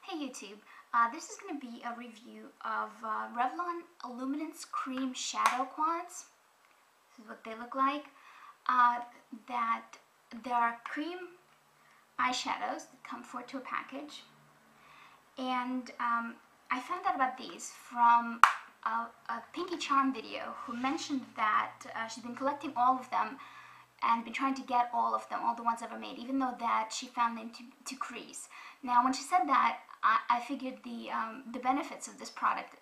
Hey YouTube, this is going to be a review of Revlon Illuminance Creme Shadow Quads. This is what they look like. That there are cream eyeshadows that come to a package. And I found out about these from a Pinky Charm video who mentioned that she's been collecting all of them and been trying to get all of them, all the ones ever made, even though that she found them to crease. Now, when she said that, I figured the benefits of this product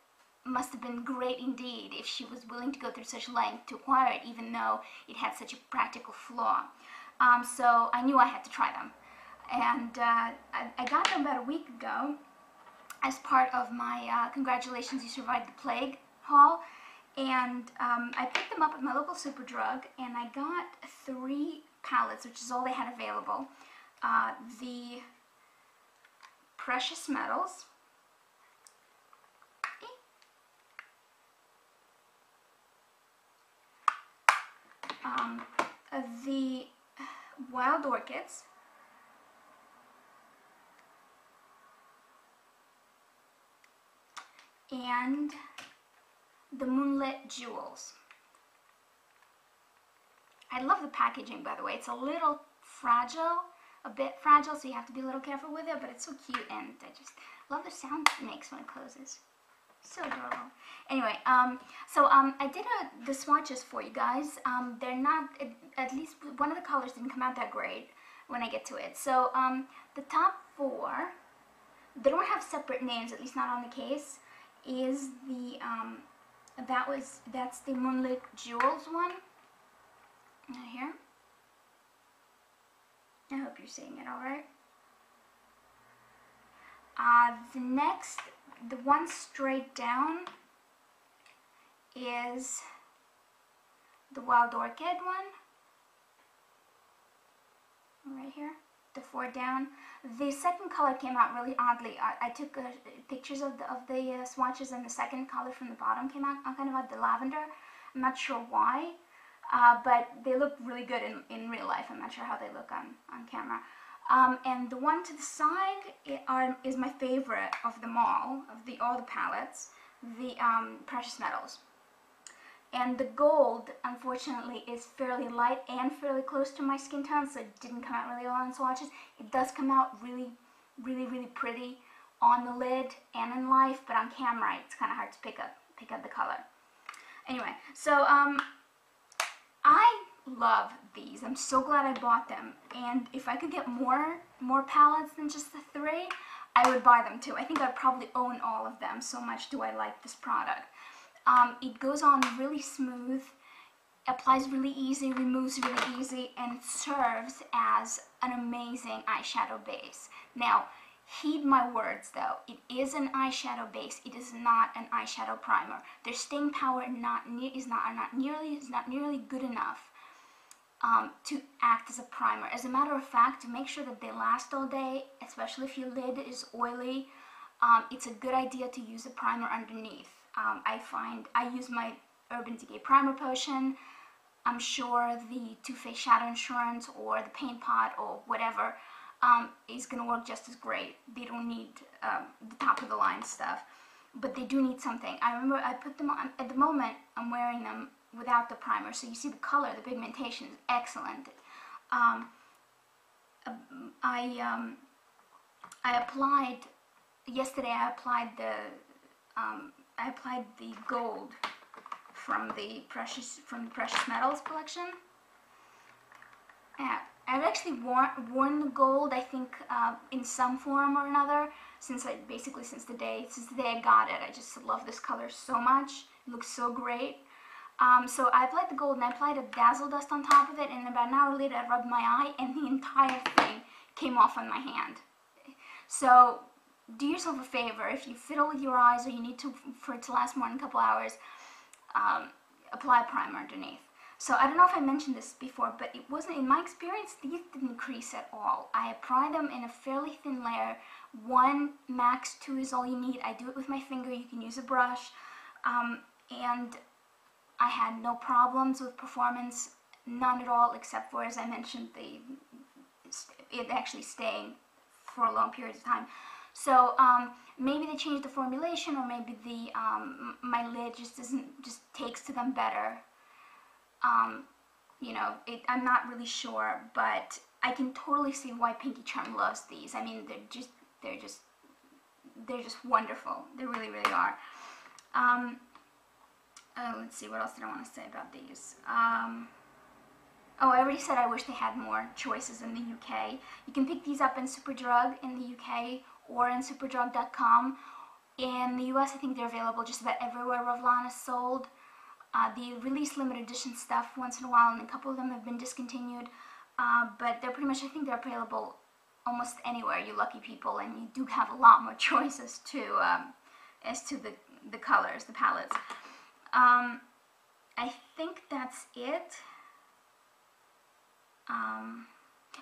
must have been great indeed if she was willing to go through such length to acquire it, even though it had such a practical flaw. So I knew I had to try them. And I got them about a week ago as part of my Congratulations You Survived the Plague haul. And I picked them up at my local Superdrug, and I got 3 palettes, which is all they had available. The Precious Metals, the Wild Orchids, and the Moonlit Jewels. I love the packaging, by the way. It's a little fragile, a bit fragile, so you have to be a little careful with it, but it's so cute, and I just love the sound it makes when it closes. So adorable. Anyway, I did the swatches for you guys. They're not, at least one of the colors didn't come out that great when I get to it. So the top 4, they don't have separate names, at least not on the case, is the that's the Moonlit Jewels one. Right here. I hope you're seeing it all right. The next, the one straight down, is the Wild Orchid one. Right here. The 4 down. The second color came out really oddly. I took pictures of the swatches, and the second color from the bottom came out kind of like the lavender. I'm not sure why, but they look really good in real life. I'm not sure how they look on camera. And the one to the side is my favorite of them all the palettes, the Precious Metals. And the gold, unfortunately, is fairly light and fairly close to my skin tone, so it didn't come out really well on swatches. It does come out really, really, really pretty on the lid and in life, but on camera, it's kind of hard to pick up the color. Anyway, so I love these. I'm so glad I bought them, and if I could get more palettes than just the 3, I would buy them too. I think I'd probably own all of them, so much do I like this product. It goes on really smooth, applies really easy, removes really easy, and serves as an amazing eyeshadow base. Now, heed my words though, it is an eyeshadow base, it is not an eyeshadow primer. Their staying power is not nearly good enough to act as a primer. As a matter of fact, to make sure that they last all day, especially if your lid is oily, it's a good idea to use a primer underneath. I find I use my Urban Decay Primer Potion. I'm sure the Too Faced Shadow Insurance or the Paint Pot or whatever is going to work just as great. They don't need the top of the line stuff, but they do need something. I remember I put them on, at the moment I'm wearing them without the primer, so you see the color, the pigmentation is excellent. Yesterday I applied the gold from the Precious Metals collection. Yeah, I've actually worn the gold, I think, in some form or another since the day I got it. I just love this color so much. It looks so great. So I applied the gold, and I applied a Dazzle Dust on top of it, and about an hour later I rubbed my eye, and the entire thing came off on my hand. So do yourself a favor, if you fiddle with your eyes or you need for it to last more than a couple hours, apply a primer underneath. So I don't know if I mentioned this before, but it wasn't, in my experience, these didn't crease at all. I apply them in a fairly thin layer. 1, max 2 is all you need. I do it with my finger. You can use a brush. And I had no problems with performance, none at all, except for, as I mentioned, it actually staying for a long period of time. So maybe they changed the formulation, or maybe the my lid just takes to them better. You know, I'm not really sure, but I can totally see why Pinky Charm loves these. I mean, they're just wonderful. They really, really are. Let's see, what else did I want to say about these? Oh, I already said I wish they had more choices in the UK. You can pick these up in Superdrug in the UK or in superdrug.com. In the US, I think they're available just about everywhere Revlon is sold. They release limited edition stuff once in a while, and a couple of them have been discontinued. But they're pretty much, I think they're available almost anywhere, you lucky people, and you do have a lot more choices too, as to the colors, the palettes. I think that's it.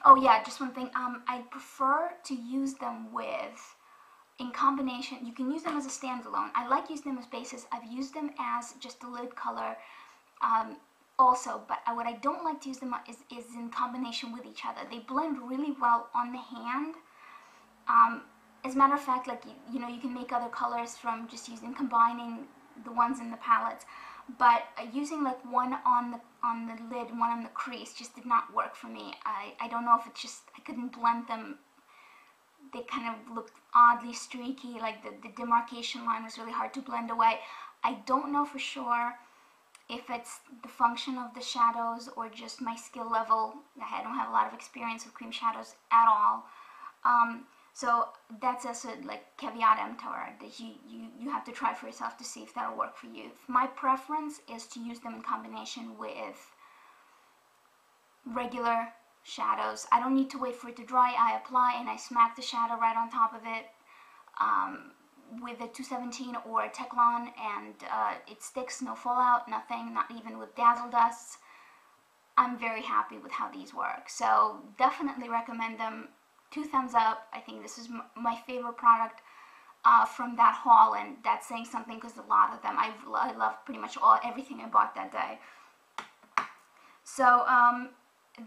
Oh yeah, just one thing. I prefer to use them in combination. You can use them as a standalone. I like using them as bases. I've used them as just a lid color also, but what I don't like to use them is in combination with each other. They blend really well on the hand. As a matter of fact, like, you know, you can make other colors from just combining the ones in the palettes, but using like one on the lid and one on the crease just did not work for me. I don't know if it's just I couldn't blend them. They kind of looked oddly streaky, like the demarcation line was really hard to blend away. I don't know for sure if it's the function of the shadows or just my skill level. I don't have a lot of experience with cream shadows at all. So that's also like caveat emptor, that you have to try for yourself to see if that'll work for you. My preference is to use them in combination with regular shadows. I don't need to wait for it to dry. I apply and I smack the shadow right on top of it with a 217 or a Teclon, and it sticks, no fallout, nothing, not even with dazzle dusts. I'm very happy with how these work. So definitely recommend them. 2 thumbs up. I think this is my favorite product from that haul, and that's saying something because a lot of them, I love pretty much everything I bought that day. So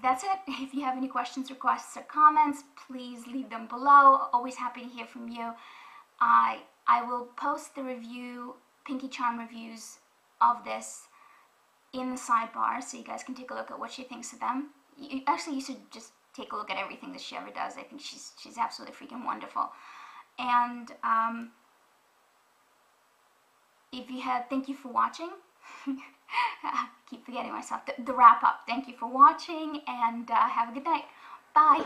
that's it. If you have any questions, requests, or comments, please leave them below. Always happy to hear from you. I will post the Pinky Charm reviews of this in the sidebar, so you guys can take a look at what she thinks of them. Actually, you should just take a look at everything that she ever does. I think she's absolutely freaking wonderful. And thank you for watching. Keep forgetting myself. The wrap up. Thank you for watching, and have a good night. Bye.